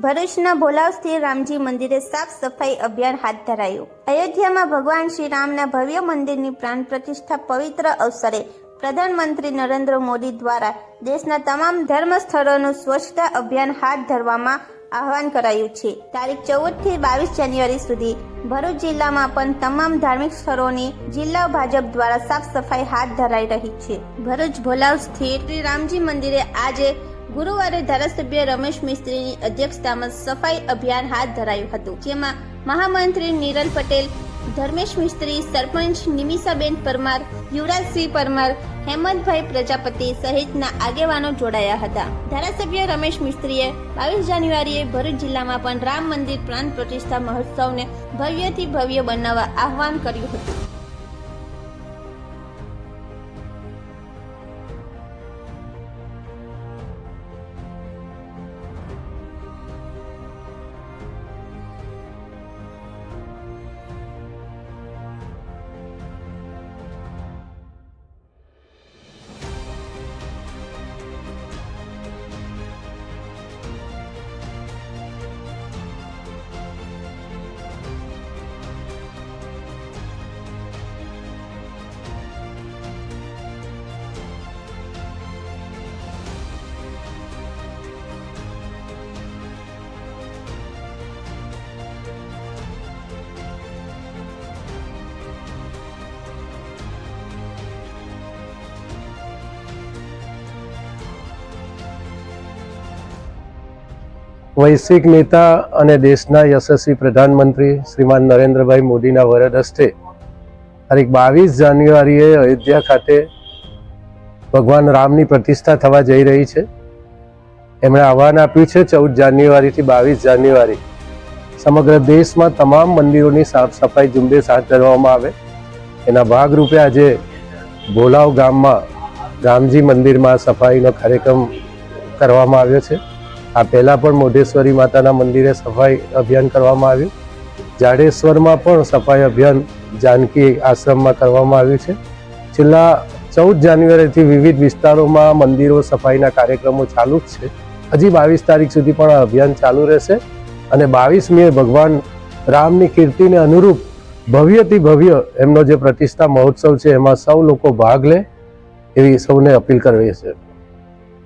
ભરૂચના ભોલાવ સ્થિત રામજી મંદિરે સાફ સફાઈ અભિયાન હાથ ધરાયું। અયોધ્યામાં ભગવાન શ્રી રામના ભવ્ય મંદિરની પ્રાણ પ્રતિષ્ઠા પવિત્ર અવસરે પ્રધાનમંત્રી નરેન્દ્ર મોદી દ્વારા દેશના તમામ ધર્મ સ્થળોનું સ્વચ્છતા અભિયાન હાથ ધરવામાં આહવાન કરાયું છે। તારીખ 14 થી 22 જાન્યુઆરી સુધી ભરૂચ જિલ્લામાં પણ તમામ ધાર્મિક સ્થળોની જિલ્લા ભાજપ દ્વારા સાફ સફાઈ હાથ ધરાઈ રહી છે। ભરૂચ ભોલાવ સ્થિત શ્રી રામજી મંદિરે આજે ગુરુવારે ધારાસભ્ય રમેશ મિસ્ત્રીની અધ્યક્ષતામાં સફાઈ અભિયાન હાથ ધરાયું હતું, જેમાં મહામંત્રી નિરલ પટેલ, ધર્મેશ મિસ્ત્રી, સરપંચ નિમિષાબેન પરમાર, યુવરાજસિંહ પરમાર, હેમંતભાઈ પ્રજાપતિ સહિતના આગેવાનો જોડાયા હતા। ધારાસભ્ય રમેશ મિસ્ત્રીએ 22 જાન્યુઆરીએ ભરૂચ જિલ્લામાં પણ રામ મંદિર પ્રાણ પ્રતિષ્ઠા મહોત્સવને ભવ્યથી ભવ્ય બનાવવા આહવાન કર્યું હતું। વૈશ્વિક નેતા અને દેશના યશસ્વી પ્રધાનમંત્રી શ્રીમાન નરેન્દ્રભાઈ મોદીના વરદ હસ્તે તારીખ 22 જાન્યુઆરીએ અયોધ્યા ખાતે ભગવાન રામની પ્રતિષ્ઠા થવા જઈ રહી છે। એમણે આહવાન આપ્યું છે 14 જાન્યુઆરીથી 22 જાન્યુઆરી સમગ્ર દેશમાં તમામ મંદિરોની સાફ સફાઈ ઝુંબેશ હાથ ધરવામાં આવે। એના ભાગરૂપે આજે ભોલાવ ગામમાં રામજી મંદિરમાં સફાઈનો કાર્યક્રમ કરવામાં આવ્યો છે। આ પહેલાં પણ મોઢેશ્વરી માતાના મંદિરે સફાઈ અભિયાન કરવામાં આવ્યું। જાડેશ્વરમાં પણ સફાઈ અભિયાન જાનકી આશ્રમમાં કરવામાં આવ્યું છે। છેલ્લા 14 જાન્યુઆરીથી વિવિધ વિસ્તારોમાં મંદિરો સફાઈના કાર્યક્રમો ચાલુ જ છે। હજી 22 તારીખ સુધી પણ આ અભિયાન ચાલુ રહેશે અને 22 મે ભગવાન રામની કીર્તિને અનુરૂપ ભવ્યથી ભવ્ય એમનો જે પ્રતિષ્ઠા મહોત્સવ છે એમાં સૌ લોકો ભાગ લે એવી સૌને અપીલ કરવી છે।